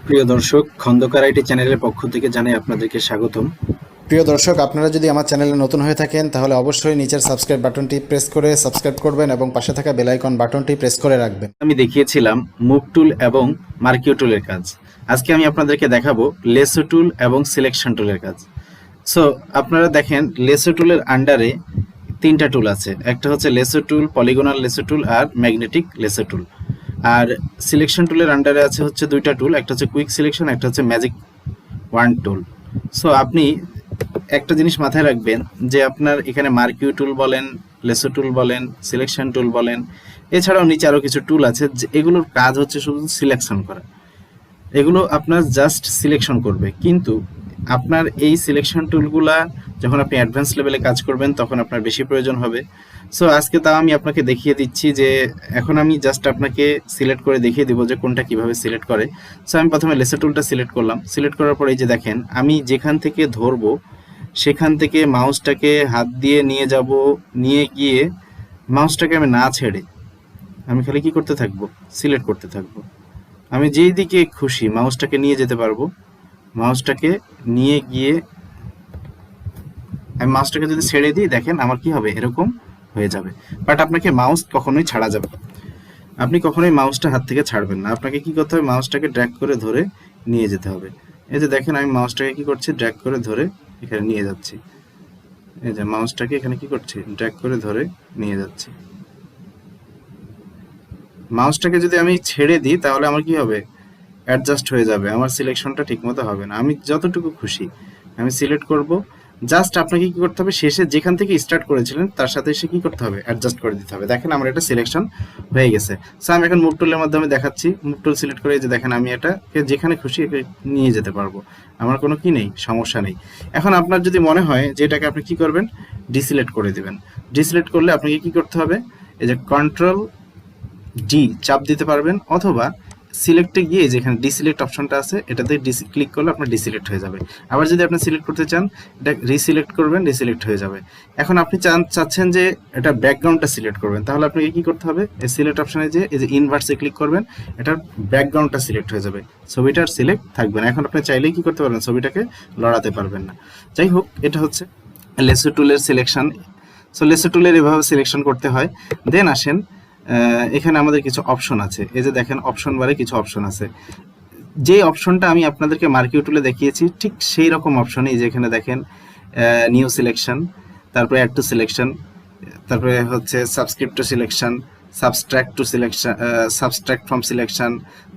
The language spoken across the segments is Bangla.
প্রিয় দর্শক, খন্দকার আইটি চ্যানেলের পক্ষ থেকে জানাই আপনাদেরকে স্বাগতম। প্রিয় দর্শক, আপনারা যদি আমার চ্যানেলে নতুন হয়ে থাকেন তাহলে অবশ্যই নিচের সাবস্ক্রাইব বাটনটি প্রেস করে সাবস্ক্রাইব করবেন এবং পাশে থাকা বেল আইকন বাটনটি প্রেস করে রাখবেন। আমি দেখিয়েছিলাম মুভ টুল এবং মার্কিও টুলের কাজ। আজকে আমি আপনাদেরকে দেখাবো লেসো টুল এবং সিলেকশন টুলের কাজ। সো আপনারা দেখেন, লেসো টুলের আন্ডারে তিনটা টুল আছে। একটা হচ্ছে লেসো টুল, পলিগোনাল লেসো টুল আর ম্যাগনেটিক লেসো টুল। আর সিলেকশন টুলের আন্ডারে আছে হচ্ছে দুইটা টুল, একটা হচ্ছে কুইক সিলেকশন, একটা হচ্ছে ম্যাজিক ওয়ান টুল। সো আপনি একটা জিনিস মাথায় রাখবেন যে আপনার এখানে মার্কিউ টুল বলেন, লেসো টুল বলেন, সিলেকশন টুল বলেন, এছাড়াও নিচে আরও কিছু টুল আছে যে এগুলোর কাজ হচ্ছে শুধু সিলেকশন করা। এগুলো আপনার জাস্ট সিলেকশন করবে, কিন্তু আপনার এই সিলেকশন টুলগুলা যখন আপনি অ্যাডভান্স লেভেলে কাজ করবেন তখন আপনার বেশি প্রয়োজন হবে। সো আজকে তাও আমি আপনাকে দেখিয়ে দিচ্ছি যে এখন আমি জাস্ট আপনাকে সিলেক্ট করে দেখিয়ে দিব যে কোনটা কিভাবে সিলেক্ট করে। সো আমি প্রথমে লেসো টুলটা সিলেক্ট করলাম। সিলেক্ট করার পরে এই যে দেখেন, আমি যেখান থেকে ধরবো সেখান থেকে মাউসটাকে হাত দিয়ে নিয়ে যাব, নিয়ে গিয়ে মাউসটাকে আমি না ছেড়ে আমি খালি কি করতে থাকবো, সিলেক্ট করতে থাকবো। আমি যেই দিকে খুশি মাউসটাকে নিয়ে যেতে পারবো। মাউসটাকে নিয়ে গিয়ে আমি মাউসটাকে যদি ছেড়ে দিই, দেখেন আমার কি হবে, এরকম হয়ে যাবে। বাট আপনাকে মাউস কখনোই ছাড়া যাবে না। আপনি কখনোই মাউসটা হাত থেকে ছাড়বেন না। আপনাকে কি করতে হবে, মাউসটাকে ড্র্যাগ করে ধরে নিয়ে যেতে হবে। এই যে দেখেন, আমি মাউসটাকে কি করছি, ড্র্যাগ করে ধরে এখানে নিয়ে যাচ্ছি। এই যে মাউসটাকে এখানে কি করছি, ড্র্যাগ করে ধরে নিয়ে যাচ্ছি। মাউসটাকে যদি আমি ছেড়ে দিই তাহলে আমার কি হবে, অ্যাডজাস্ট হয়ে যাবে, আমার সিলেকশনটা ঠিকমতো হবে না। আমি যতটুকু খুশি আমি সিলেক্ট করব। জাস্ট আপনাকে কি করতে হবে, শেষে যেখান থেকে স্টার্ট করেছিলেন তার সাথে এসে কি করতে হবে, অ্যাডজাস্ট করে দিতে হবে। দেখেন আমার এটা সিলেকশন হয়ে গেছে। সো আমি এখন মুভ টুলের মাধ্যমে দেখাচ্ছি। মুভ টুল সিলেক্ট করে যে দেখেন, আমি এটাকে যেখানে খুশি নিয়ে যেতে পারবো, আমার কোনো কি নেই, সমস্যা নেই। এখন আপনার যদি মনে হয় যে এটাকে আপনি কি করবেন, ডিসিলেক্ট করে দিবেন। ডিসিলেক্ট করলে আপনাকে কি করতে হবে, এই যে কন্ট্রোল ডি চাপ দিতে পারবেন, অথবা সিলেক্টে গিয়ে যেখানে ডিসিলেক্ট অপশনটা আছে এটাতে ক্লিক করলে আপনার ডিসিলেক্ট হয়ে যাবে। আবার যদি আপনি সিলেক্ট করতে চান, এটা রিসিলেক্ট করবেন, রিসিলেক্ট হয়ে যাবে। এখন আপনি চাচ্ছেন যে এটা ব্যাকগ্রাউন্ডটা সিলেক্ট করবেন, তাহলে আপনাকে কি করতে হবে, এই সিলেক্ট অপশনে যে এই যে ইনভার্সে ক্লিক করবেন, এটার ব্যাকগ্রাউন্ডটা সিলেক্ট হয়ে যাবে, ছবিটার সিলেক্ট থাকবে না। এখন আপনি চাইলেই কি করতে পারবেন, ছবিটাকে লড়াতে পারবেন না। যাই হোক, এটা হচ্ছে লেসো টুলের সিলেকশন। সো লেসো টুলের এভাবে সিলেকশন করতে হয়। দেন আসেন, এখানে আমাদের কিছু অপশন আছে। এই যে দেখেন, অপশন বারে কিছু অপশন আছে। যে অপশনটা আমি আপনাদেরকে মার্কিও টুলে দেখিয়েছি ঠিক সেই রকম অপশনই, যেখানে দেখেন নিউ সিলেকশন, তারপরে অ্যাড টু সিলেকশন, তারপরে হচ্ছে subscript to selection, subtract to selection, subtract from selection,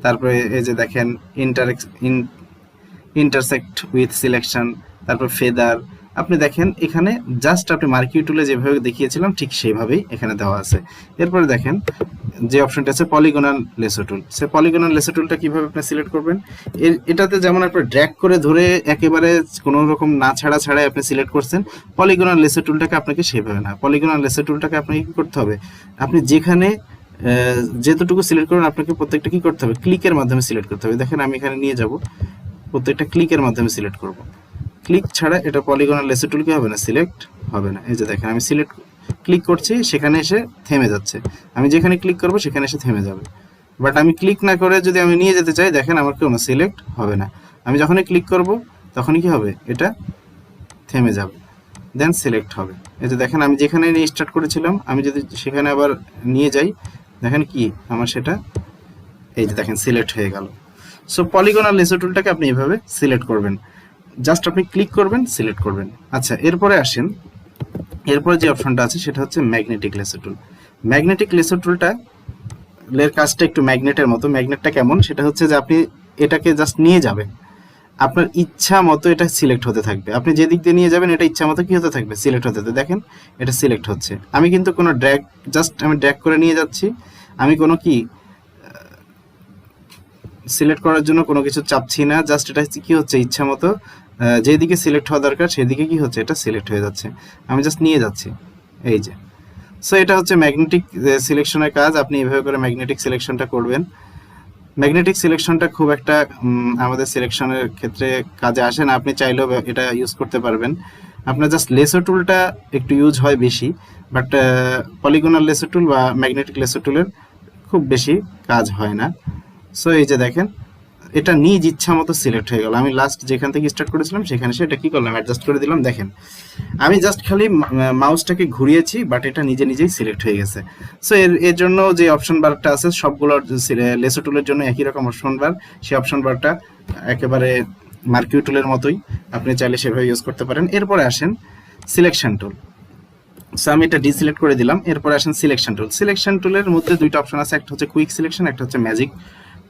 তারপরে এই যে দেখেন ইন্টারসেক্ট উইথ সিলেকশন, তারপর ফেদার। আপনি দেখেন এখানে জাস্ট আপনি মার্কিও টুলে যেভাবে দেখিয়েছিলাম ঠিক সেইভাবেই এখানে দেওয়া আছে। এরপরে দেখেন যে অপশনটা আছে পলিগোনাল লেসো টুল। সে পলিগোনাল লেসো টুলটা কিভাবে আপনি সিলেক্ট করবেন, এটাতে যেমন আপনি ড্র্যাগ করে ধরে একেবারে কোনো রকম না ছাড়াই আপনি সিলেক্ট করছেন, পলিগোনাল লেসো টুলটাকে আপনাকে সেভাবে না। পলিগোনাল লেসো টুলটাকে আপনাকে কি করতে হবে, আপনি যেখানে যেতটুকু সিলেক্ট করবেন আপনাকে প্রত্যেকটা কি করতে হবে, ক্লিকের মাধ্যমে সিলেক্ট করতে হবে। দেখেন আমি এখানে নিয়ে যাব, প্রত্যেকটা ক্লিকের মাধ্যমে সিলেক্ট করব। ক্লিক ছাড়া এটা পলিগনাল লেসো টুল কি হবে না, সিলেক্ট হবে না। এই যে দেখেন, আমি সিলেক্ট ক্লিক করছি, সেখানে এসে থেমে যাচ্ছে। আমি যেখানে ক্লিক করব সেখানে এসে থেমে যাবে। বাট আমি ক্লিক না করে যদি আমি নিয়ে যেতে চাই, দেখেন আমার কোনো সিলেক্ট হবে না। আমি যখনই ক্লিক করব তখনই কি হবে, এটা থেমে যাবে, দেন সিলেক্ট হবে। এই যে দেখেন, আমি যেখানে নিয়ে স্টার্ট করেছিলাম আমি যদি সেখানে আবার নিয়ে যাই, দেখেন কি আমার সেটা, এই যে দেখেন সিলেক্ট হয়ে গেল। সো পলিগনাল লেসো টুলটাকে আপনি এভাবে সিলেক্ট করবেন। জাস্ট আপনি ক্লিক করবেন, সিলেক্ট করবেন। আচ্ছা, এরপরে আসেন, এরপরে যে অপশনটা আছে সেটা হচ্ছে ম্যাগনেটিক লেসো টুল। ম্যাগনেটিক লেসো টুলটা এর কাজটা একটু ম্যাগনেটের মতো। ম্যাগনেটটা কেমন, সেটা হচ্ছে যে আপনি এটাকে জাস্ট নিয়ে যাবেন, আপনার ইচ্ছা মতো এটা সিলেক্ট হতে থাকবে। আপনি যে দিক দিয়ে নিয়ে যাবেন এটা ইচ্ছা মতো কি হতে থাকবে, সিলেক্ট হতে থাকবে। দেখেন এটা সিলেক্ট হচ্ছে। আমি কিন্তু কোনো ড্র্যাগ, জাস্ট আমি ড্র্যাগ করে নিয়ে যাচ্ছি, আমি কোনো কি সিলেক্ট করার জন্য কোনো কিছু চাপছি না। জাস্ট এটা কি হচ্ছে, ইচ্ছা মতো যেদিকে সিলেক্ট হওয়া দরকার সেদিকে কি হচ্ছে, এটা সিলেক্ট হয়ে যাচ্ছে। আমি জাস্ট নিয়ে যাচ্ছি, এই যে। সো এটা হচ্ছে ম্যাগনেটিক সিলেকশনের কাজ। আপনি এভাবে করে ম্যাগনেটিক সিলেকশনটা করবেন। ম্যাগনেটিক সিলেকশনটা খুব একটা আমাদের সিলেকশনের ক্ষেত্রে কাজে আসে না, আপনি চাইলেও এটা ইউজ করতে পারবেন। আপনার জাস্ট লেসো টুলটা একটু ইউজ হয় বেশি, বাট পলিগোনাল লেসো টুল বা ম্যাগনেটিক লেসো টুলের খুব বেশি কাজ হয় না। সো এই যে দেখেন, এটা নিজ ইচ্ছা মতো সিলেক্ট হয়ে গেল। আমি লাস্ট যেখান থেকে স্টার্ট করেছিলাম সেখানে সেটা কি করলাম, অ্যাডজাস্ট করে দিলাম। দেখেন আমি জাস্ট খালি মাউসটাকে ঘুরিয়েছি, বাট এটা নিজে নিজেই সিলেক্ট হয়ে গেছে। সো এর জন্য যে অপশন বারটা আছে সবগুলোর লেসো টুলের জন্য একই রকম অপশন বার, সেই অপশন বারটা একেবারে মার্কিউ টুলের মতোই, আপনি চাইলে সেভাবে ইউজ করতে পারেন। এরপরে আসেন সিলেকশন টুল। সো আমি এটা ডিসিলেক্ট করে দিলাম। এরপরে আসেন সিলেকশন টুল। সিলেকশন টুলের মধ্যে দুইটা অপশন আছে, একটা হচ্ছে কুইক সিলেকশন, একটা হচ্ছে ম্যাজিক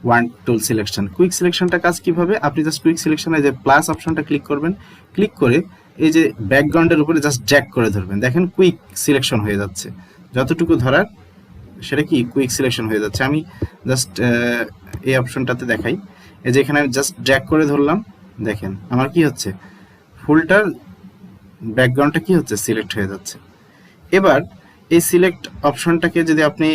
ওয়ান টুল সিলেকশন। কুইক সিলেকশনটা কাজ কিভাবে, আপনি জাস্ট কুইক সিলেকশনে যে প্লাস অপশনটা ক্লিক করবেন, ক্লিক করে এই যে ব্যাকগ্রাউন্ডের উপরে জাস্ট জ্যাক করে ধরবেন, দেখেন কুইক সিলেকশন হয়ে যাচ্ছে। যতটুকু ধরার সেটা কি কুইক সিলেকশন হয়ে যাচ্ছে। আমি জাস্ট এই অপশনটাতে দেখাই, এই যে এখানে আমি জাস্ট ড্র্যাগ করে ধরলাম, দেখেন আমার কি হচ্ছে, ফুলটার ব্যাকগ্রাউন্ডটা কি হচ্ছে, সিলেক্ট হয়ে যাচ্ছে। এবার এই সিলেক্ট অপশনটাকে যদি আপনি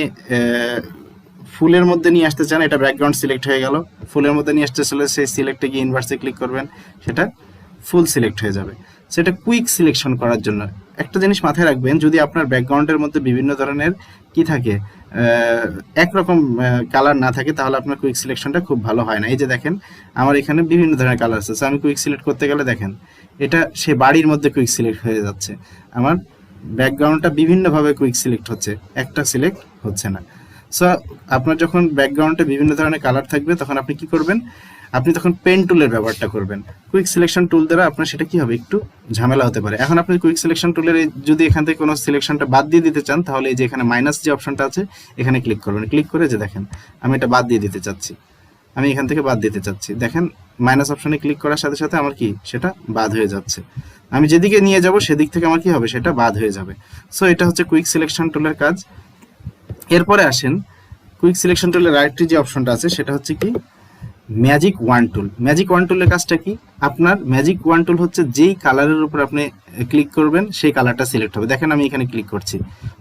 ফুলের মধ্যে নিয়ে আসতে চান, এটা ব্যাকগ্রাউন্ড সিলেক্ট হয়ে গেল। ফুলের মধ্যে নিয়ে আসতে চলে সেই সিলেক্টে গিয়ে ইনভার্সে ক্লিক করবেন, সেটা ফুল সিলেক্ট হয়ে যাবে। সেটা কুইক সিলেকশন করার জন্য একটা জিনিস মাথায় রাখবেন, যদি আপনার ব্যাকগ্রাউন্ডের মধ্যে বিভিন্ন ধরনের কি থাকে, একরকম কালার না থাকে, তাহলে আপনার কুইক সিলেকশনটা খুব ভালো হয় না। এই যে দেখেন আমার এখানে বিভিন্ন ধরনের কালার আছে, সো আমি কুইক সিলেক্ট করতে গেলে দেখেন এটা সে বাড়ির মধ্যে কুইক সিলেক্ট হয়ে যাচ্ছে, আমার ব্যাকগ্রাউন্ডটা বিভিন্নভাবে কুইক সিলেক্ট হচ্ছে, একটা সিলেক্ট হচ্ছে না। সো আপনার যখন ব্যাকগ্রাউন্ডে বিভিন্ন ধরনের কালার থাকবে, তখন আপনি কি করবেন, আপনি তখন পেন টুলের ব্যবহারটা করবেন। কুইক সিলেকশন টুল দ্বারা আপনার সেটা কি হবে, একটু ঝামেলা হতে পারে। এখন আপনি কুইক সিলেকশন টুলের যদি এখান থেকে কোনো সিলেকশনটা বাদ দিয়ে দিতে চান, তাহলে এই যে এখানে মাইনাস যে অপশনটা আছে এখানে ক্লিক করবেন। ক্লিক করে যে দেখেন আমি এটা বাদ দিয়ে দিতে চাচ্ছি, আমি এখান থেকে বাদ দিতে চাচ্ছি, দেখেন মাইনাস অপশনে ক্লিক করার সাথে সাথে আমার কি সেটা বাদ হয়ে যাচ্ছে। আমি যেদিকে নিয়ে যাব সেদিক থেকে আমার কি হবে, সেটা বাদ হয়ে যাবে। সো এটা হচ্ছে কুইক সিলেকশন টুলের কাজ। এরপরে আসেন কুইক সিলেকশন টুলের আরেকটি যে অপশনটা আছে সেটা হচ্ছে কি ম্যাজিক ওয়ান টুল। ম্যাজিক ওয়ান টুলের কাজটা কি, আপনার ম্যাজিক ওয়ান টুল হচ্ছে যেই কালারের উপর আপনি ক্লিক করবেন সেই কালারটা সিলেক্ট হবে। দেখেন আমি এখানে ক্লিক করছি,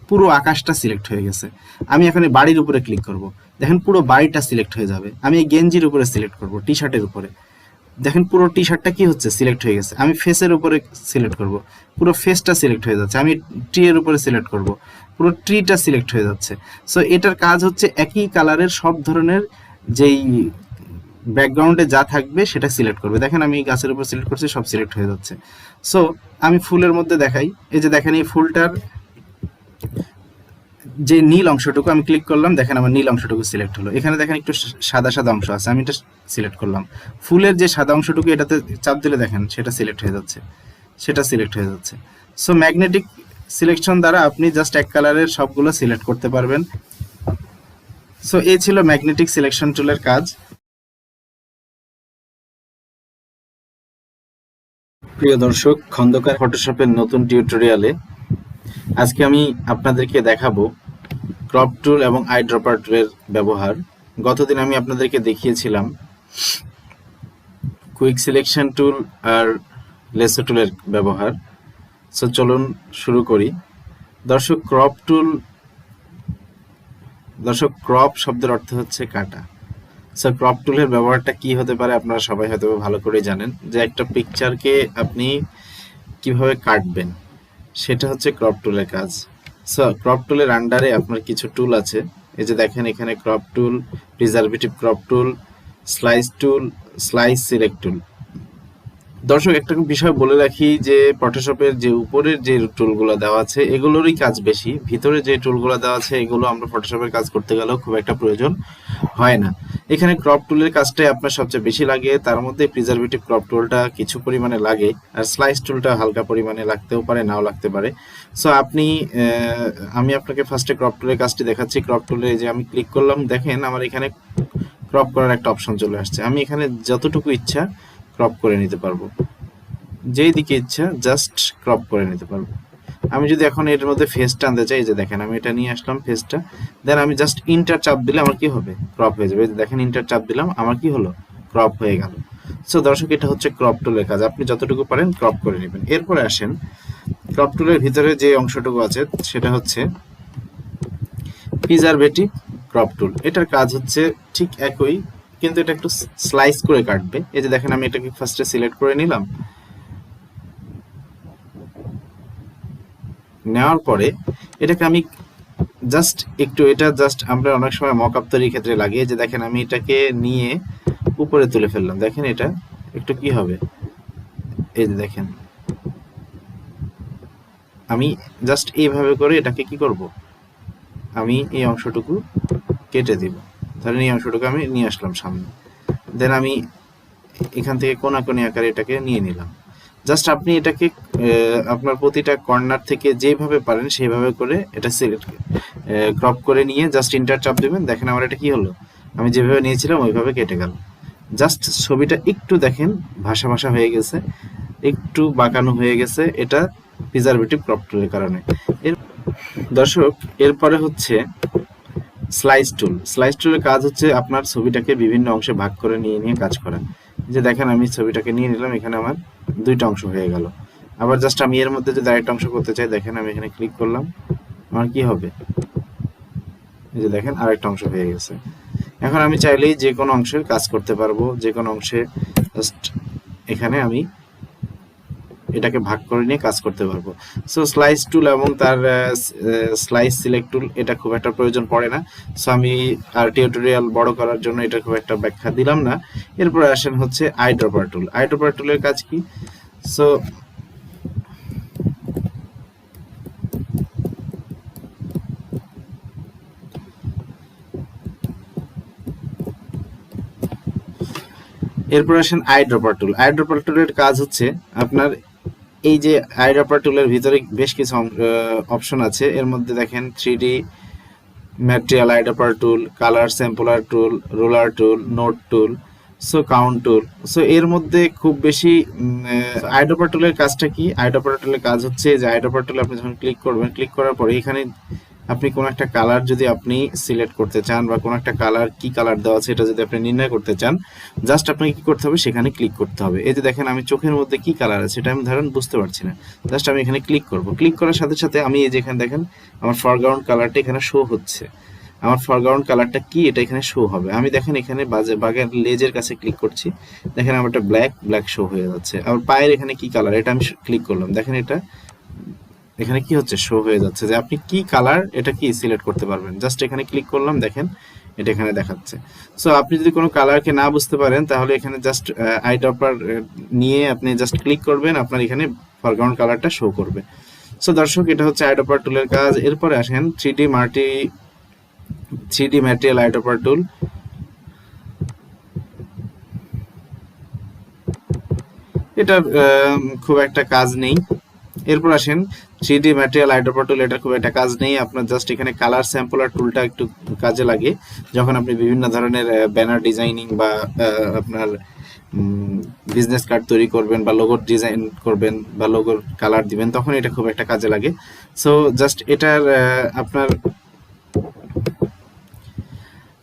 পুরো আকাশটা সিলেক্ট হয়ে গেছে। আমি এখানে বাড়ির উপরে ক্লিক করব, দেখেন পুরো বাড়িটা সিলেক্ট হয়ে যাবে। আমি এই গেঞ্জির উপরে সিলেক্ট করব, টি শার্টের উপরে, দেখেন পুরো টি শার্টটা কি হচ্ছে, সিলেক্ট হয়ে গেছে। আমি ফেসের উপরে সিলেক্ট করব, পুরো ফেসটা সিলেক্ট হয়ে যাচ্ছে। আমি ট্রি এর উপরে সিলেক্ট করব, পুরো ট্রিটা সিলেক্ট হয়ে যাচ্ছে। সো এটার কাজ হচ্ছে একই কালারের সব ধরনের যেই ব্যাকগ্রাউন্ডে যা থাকবে সেটা সিলেক্ট করবে। দেখেন আমি গাছের উপর সিলেক্ট করছি, সব সিলেক্ট হয়ে যাচ্ছে। সো আমি ফুলের মধ্যে দেখাই, এই যে দেখেন এই ফুলটার যে নীল অংশটুকু আমি ক্লিক করলাম, দেখেন আমার নীল অংশটুকু সিলেক্ট হলো। এখানে দেখেন একটু সাদা সাদা অংশ আছে, আমি এটা সিলেক্ট করলাম। ফুলের যে সাদা অংশটুকু এটাতে চাপ দিলে দেখেন সেটা সিলেক্ট হয়ে যাচ্ছে, সেটা সিলেক্ট হয়ে যাচ্ছে। সো ম্যাগনেটিক সিলেকশন দ্বারা আপনি জাস্ট এক কালারের সবগুলো সিলেক্ট করতে পারবেন। সো এই ছিল ম্যাগনেটিক সিলেকশন টুলের কাজ। প্রিয় দর্শক, খন্দকার ফটোশপের নতুন টিউটোরিয়ালে আজকে আমি আপনাদেরকে দেখাবো ক্রপ টুল এবং আই ড্রপার টুলের ব্যবহার। গতদিন আমি আপনাদেরকে দেখিয়েছিলাম কুইক সিলেকশন টুল আর লেসো টুলের ব্যবহার। সো চলুন শুরু করি। দর্শক ক্রপ শব্দের অর্থ হচ্ছে কাটা। সো ক্রপ টুলের ব্যবহারটা কি হতে পারে আপনারা সবাই হয়তো ভালো করে জানেন, যে একটা পিকচারকে আপনি কিভাবে কাটবেন সেটা হচ্ছে ক্রপ টুলের কাজ। সো ক্রপ টুলের আন্ডারে আপনার কিছু টুল আছে, এই যে দেখেন এখানে crop tool, preservative crop tool, slice tool, slice select tool. দর্শক একটা বিষয় বলে রাখি, যে ফটোশপের যে উপরের যে টুলগুলো দেওয়া আছে এগুলোরই কাজ বেশি, ভিতরে যে টুলগুলো দেওয়া আছে এগুলো আমরা ফটোশপের কাজ করতে গেলেও খুব একটা প্রয়োজন হয় না। এখানে ক্রপ টুলের কাজটাই আপনার সবচেয়ে বেশি লাগে, তার মধ্যে প্রিজারভেটিভ ক্রপ টুলটা কিছু পরিমাণে লাগে, আর স্লাইস টুলটা হালকা পরিমাণে লাগতেও পারে, নাও লাগতে পারে। সো আমি আপনাকে ফার্স্টে ক্রপ টুলের কাজটি দেখাচ্ছি। ক্রপ টুলে যে আমি ক্লিক করলাম, দেখেন আমার এখানে ক্রপ করার একটা অপশন চলে আসছে। আমি এখানে যতটুকু ইচ্ছা ক্রপ করে নিতে পারবো, যেই দিকে ইচ্ছা জাস্ট ক্রপ করে নিতে পারবো। আমি যদি এখন এর মধ্যে ফেসটা আনতে চাই, যে দেখেন আমি এটা নিয়ে আসলাম ফেসটা, দেন আমি জাস্ট ইন্টার চাপ দিলে আমার কি হবে, ক্রপ হয়ে যাবে। দেখেন ইন্টার চাপ দিলাম, আমার কি হলো, ক্রপ হয়ে গেল। সো দর্শক, এটা হচ্ছে ক্রপ টুলের কাজ, আপনি যতটুকু পারেন ক্রপ করে নেবেন। এরপরে আসেন ক্রপ টুলের ভিতরে যে অংশটুকু আছে সেটা হচ্ছে প্রিজারভেটিভ ক্রপ টুল। এটার কাজ হচ্ছে ঠিক একই, কিন্তু এটা একটু স্লাইস করে কাটবে। এই যে দেখেন আমি এটাকে ফার্স্টে সিলেক্ট করে নিলাম, নেওয়ার পরে এটাকে আমি জাস্ট একটু, এটা জাস্ট আমরা অনেক সময় মক আপ তৈরির ক্ষেত্রে লাগে, যে দেখেন আমি এটাকে নিয়ে উপরে তুলে ফেললাম, দেখেন এটা একটু কি হবে, এই যে দেখেন আমি জাস্ট এইভাবে করে এটাকে কি করব, আমি এই অংশটুকু কেটে দিব। ধরেন এই অংশটুকু আমি নিয়ে আসলাম সামনে, দেন আমি এখান থেকে কোনাকুনি আকারে এটাকে নিয়ে নিলাম। জাস্ট আপনি এটাকে আপনার প্রতিটা কর্নার থেকে যেভাবে পারেন সেইভাবে করে এটা সিলেক্ট ক্রপ করে নিয়ে জাস্ট ইন্টার চাপ দেবেন। দেখেন আমার এটা কি হলো, আমি যেভাবে নিয়েছিলাম ওইভাবে কেটে গেল। জাস্ট ছবিটা একটু দেখেন ভাসা ভাসা হয়ে গেছে, একটু বাঁকানো হয়ে গেছে, এটা প্রিজারভেটিভ ক্রপ টুলের কারণে। এর দর্শক এরপরে হচ্ছে স্লাইস টুল। স্লাইস টুলের কাজ হচ্ছে আপনার ছবিটাকে বিভিন্ন অংশে ভাগ করে নিয়ে নিয়ে কাজ করা। যে দেখেন আমি ছবিটাকে নিয়ে নিলাম, এখানে আমার দুইটা অংশ হয়ে গেল। আবার জাস্ট আমি এর মধ্যে যদি আরেকটা অংশ করতে চাই, দেখেন আমি এখানে ক্লিক করলাম, আমার কি হবে, এই যে দেখেন আরেকটা অংশ হয়ে গেছে। এখন আমি চাইলেই যে কোনো অংশে কাজ করতে পারবো, যে কোনো অংশে জাস্ট এখানে আমি এটাকে ভাগ করে নিয়ে কাজ করতে পারবো। সো স্লাইস টুল এবং তার স্লাইস সিলেক্ট টুল এটা খুব একটা প্রয়োজন পড়ে না। সো আমি আর টিউটোরিয়াল বড় করার জন্য এটা খুব একটা ব্যাখ্যা দিলাম না। এরপরে আসেন হচ্ছে আইড্রপার টুল। আইড্রপার টুলের কাজ কি? সো এরপর আসেন আইড্রপার টুল। আইড্রপার টুলের কাজ হচ্ছে আপনার এই যে আইড্রপার টুলের ভিতরে বেশ কিছু অপশন আছে। এর মধ্যে দেখেন 3D ম্যাটেরিয়াল আইড্রপার টুল, কালার স্যাম্পলার টুল, রোলার টুল, নোট টুল, সো কাউন্ট টুল। সো এর মধ্যে খুব বেশি আইড্রপার টুলের কাজটা কি? আইড্রপার টুলের কাজ হচ্ছে যে আইড্রপার টুলে আপনি যখন ক্লিক করবেন, ক্লিক করার পরে এখানে আপনি কোনো একটা কালার যদি আপনি সিলেক্ট করতে চান বা কোনো একটা কালার কি কালার দেওয়া আছে এটা যদি আপনি নির্ণয় করতে চান, জাস্ট আপনাকে কি করতে হবে, সেখানে ক্লিক করতে হবে। এই যে দেখেন আমি চোখের মধ্যে কি কালার আছে এটা আমি ধরেন বুঝতে পারছি না, জাস্ট আমি এখানে ক্লিক করব। ক্লিক করার সাথে সাথে আমি এই যে এখানে দেখেন আমার ফরগ্রাউন্ড কালারটা এখানে শো হচ্ছে। আমার ফরগ্রাউন্ড কালারটা কি এটা এখানে শো হবে। আমি দেখেন এখানে বাঘের লেজের কাছে ক্লিক করছি, দেখেন আমার একটা ব্ল্যাক শো হয়ে যাচ্ছে। আবার পায়ের এখানে কি কালার এটা আমি ক্লিক করলাম, দেখেন এটা এখানে কি হচ্ছে, শো হয়ে যাচ্ছে যে আপনি কি কালার এটা কি সিলেক্ট করতে পারবেন। জাস্ট এখানে ক্লিক করলাম, দেখেন এটা এখানে দেখাচ্ছে। সো আপনি যদি কোনো কালারকে না বুঝতে পারেন তাহলে এখানে জাস্ট আইড্রপার নিয়ে আপনি জাস্ট ক্লিক করবেন, আপনার এখানে ফরগ্রাউন্ড কালারটা শো করবে। সো দর্শক এটা হচ্ছে আইড্রপার টুলের কাজ। এরপরে আসেন 3D ম্যাটেরিয়াল আইড্রপার টুল। এটার খুব একটা কাজ নেই। এরপর আসেন 3D ম্যাটেরিয়াল আইড্রপার টুল। এটা খুব একটা কাজ নেই, আপনার জাস্ট এখানে কালার স্যাম্পলার টুলটা একটু কাজে লাগে যখন আপনি বিভিন্ন ধরনের ব্যানার ডিজাইনিং বা আপনার বিজনেস কার্ড তৈরি করবেন বা লোগোর ডিজাইন করবেন বা লোগোর কালার দিবেন, তখন এটা খুব একটা কাজে লাগে। সো জাস্ট এটার আপনার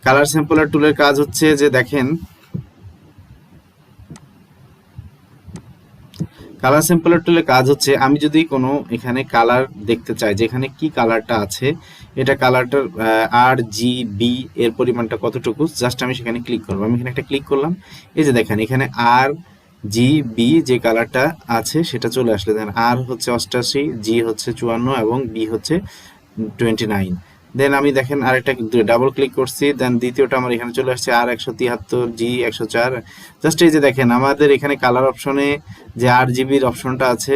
কালার স্যাম্পলার টুলের কাজ হচ্ছে যে দেখেন কালার স্যাম্পলার টুলের কাজ হচ্ছে আমি যদি কোনো এখানে কালার দেখতে চাই যে এখানে কি কালারটা আছে, এটা কালারটার আর জি বি এর পরিমাণটা কতটুকু, জাস্ট আমি সেখানে ক্লিক করবো। আমি এখানে একটা ক্লিক করলাম, এই যে দেখেন এখানে আর জি বি যে কালারটা আছে সেটা চলে আসলে, দেখেন আর হচ্ছে 88, জি হচ্ছে 54 এবং বি হচ্ছে 29। দেন আমি দেখেন আরেকটা ডাবল ক্লিক করছি, দেন দ্বিতীয়টা আমার এখানে চলে আসছে আর 173, জি 104। জাস্ট এই যে দেখেন আমাদের এখানে কালার অপশনে যে RGBর অপশনটা আছে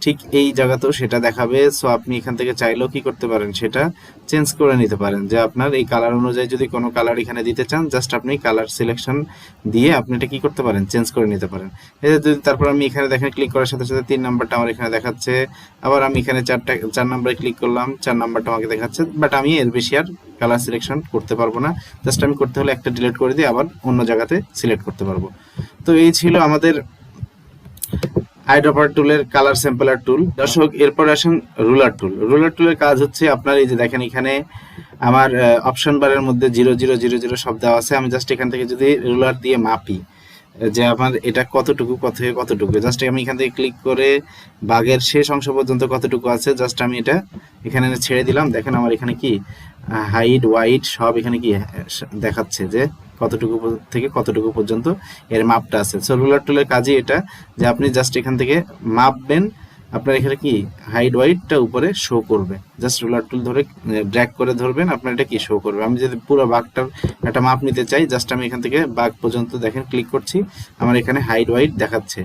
ঠিক এই জায়গাতেও সেটা দেখাবে। সো আপনি এখান থেকে চাইলেও কি করতে পারেন, সেটা চেঞ্জ করে নিতে পারেন যে আপনার এই কালার অনুযায়ী যদি কোনো কালার এখানে দিতে চান, জাস্ট আপনি কালার সিলেকশন দিয়ে আপনি এটা কি করতে পারেন, চেঞ্জ করে নিতে পারেন। এই যে তারপর আমি এখানে দেখেন ক্লিক করার সাথে সাথে 3 নাম্বারটা আমার এখানে দেখাচ্ছে। আবার আমি এখানে 4 নাম্বারে ক্লিক করলাম, 4 নাম্বারটা আমাকে দেখাচ্ছে, বাট আমি এর বেশি আর কালার সিলেকশন করতে পারবো না। জাস্ট আমি করতে হলে একটা ডিলিট করে দিয়ে আবার অন্য জায়গাতে সিলেক্ট করতে পারবো। তো এই ছিল আমাদের আইড্রপার টুলের কালার স্যাম্পলার টুল। দর্শক এরপর আসেন রুলার টুল। রুলার টুলের কাজ হচ্ছে আপনার এই যে দেখেন এখানে আমার অপশন বারের মধ্যে 0000 সব দেওয়া আছে। আমি জাস্ট এখান থেকে যদি রুলার দিয়ে মাপি যে আমার এটা কতটুকু কতটুকু, জাস্ট আমি এখান থেকে ক্লিক করে বাঘের শেষ অংশ পর্যন্ত কতটুকু আছে জাস্ট আমি এটা এখানে ছেড়ে দিলাম। দেখেন আমার এখানে কি হাইট ওয়াইট সব এখানে কি দেখাচ্ছে যে কতটুকু থেকে কতটুকু পর্যন্ত এর মাপটা আছে। সো রুলার টুলের কাজই এটা যে আপনি জাস্ট এখান থেকে মাপবেন আপনার এখানে কি হাইড হোয়াইটটা উপরে শো করবে। জাস্ট রুলার টুল ধরে ড্র্যাগ করে ধরবেন, আপনার এটা কি শো করবে। আমি যদি পুরো বাঘটার একটা মাপ নিতে চাই, জাস্ট আমি এখান থেকে বাঘ পর্যন্ত দেখেন ক্লিক করছি, আমার এখানে হাইড হোয়াইট দেখাচ্ছে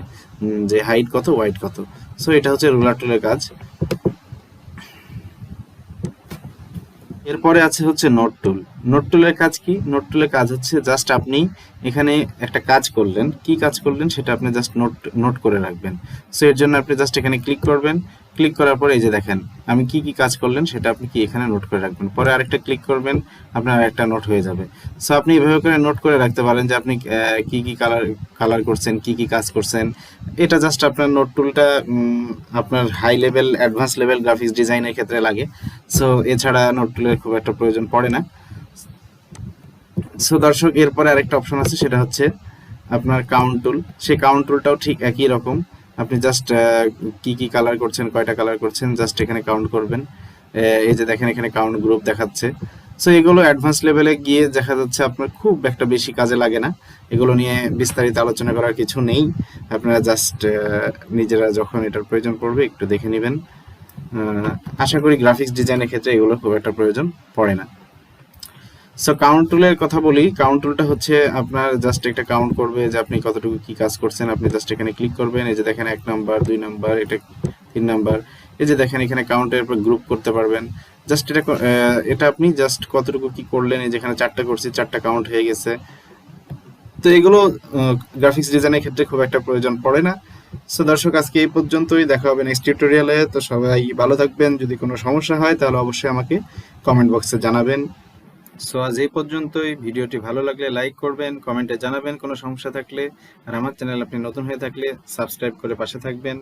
যে হাইট কত, হোয়াইট কত। সো এটা হচ্ছে রুলার টুলের কাজ। এরপরে আছে হচ্ছে নোট টুল। নোট টুলের কাজ কি? নোট টুলের কাজ হচ্ছে জাস্ট আপনি এখানে একটা কাজ করলেন, কি কাজ করলেন সেটা আপনি জাস্ট নোট নোট করে রাখবেন। সো এর জন্য আপনি জাস্ট এখানে ক্লিক করবেন, ক্লিক করার পরে এই যে দেখেন আমি কি কি কাজ করলেন সেটা আপনি কি এখানে নোট করে রাখবেন। পরে আরেকটা ক্লিক করবেন, আপনার একটা নোট হয়ে যাবে। সো আপনি এভাবে করে নোট করে রাখতে পারেন যে আপনি কি কি কালার কালার করছেন, কি কি কাজ করছেন। এটা জাস্ট আপনার নোট টুলটা আপনার high level advance level graphics ডিজাইনের ক্ষেত্রে লাগে। সো এছাড়া নোট টুলের খুব একটা প্রয়োজন পড়ে না। সো দর্শক, এরপরে আরেকটা অপশন আছে, সেটা হচ্ছে আপনার কাউন্ট টুল। সেই কাউন্ট টুলটাও ঠিক একই রকম। আপনি জাস্ট কি কি কালার করছেন, কয়টা কালার করছেন, জাস্ট এখানে কাউন্ট করবেন। এই যে দেখেন এখানে কাউন্ট গ্রুপ দেখাচ্ছে। সো এগুলো অ্যাডভান্স লেভেলে গিয়ে দেখা যাচ্ছে আপনার খুব একটা বেশি কাজে লাগে না। এগুলো নিয়ে বিস্তারিত আলোচনা করার কিছু নেই। আপনারা জাস্ট নিজেরা যখন এটার প্রয়োজন পড়বে একটু দেখে নেবেন। আশা করি গ্রাফিক্স ডিজাইনের ক্ষেত্রে এগুলো খুব একটা প্রয়োজন পড়ে না। সো কাউন্ট টুলের কথা বলি। কাউন্ট টুলটা হচ্ছে আপনার জাস্ট একটা কাউন্ট করবে যে আপনি কতটুকু কি কাজ করছেন। আপনি জাস্ট এখানে ক্লিক করবেন, এই যে দেখেন 1 নাম্বার, 2 নাম্বার, এটা 3 নাম্বার। এই যে দেখেন এখানে কাউন্টের উপর গ্রুপ করতে পারবেন। জাস্ট এটা আপনি জাস্ট কতটুকু কি করলেন, এই যেখানে 4টা করছি, 4টা কাউন্ট হয়ে গেছে। তো এগুলো গ্রাফিক্স ডিজাইনের ক্ষেত্রে খুব একটা প্রয়োজন পড়ে না। সো দর্শক, আজকে এই পর্যন্তই, দেখা হবে নেক্সট টিউটোরিয়ালে। তো সবাই ভালো থাকবেন। যদি কোনো সমস্যা হয় তাহলে অবশ্যই আমাকে কমেন্ট বক্সে জানাবেন। সো আজ এই পর্যন্তই। ভিডিওটি ভালো লাগলে লাইক করবেন, কমেন্টে জানাবেন কোনো সমস্যা থাকলে। আর আমার চ্যানেল আপনি নতুন হয়ে থাকলে সাবস্ক্রাইব করে পাশে থাকবেন।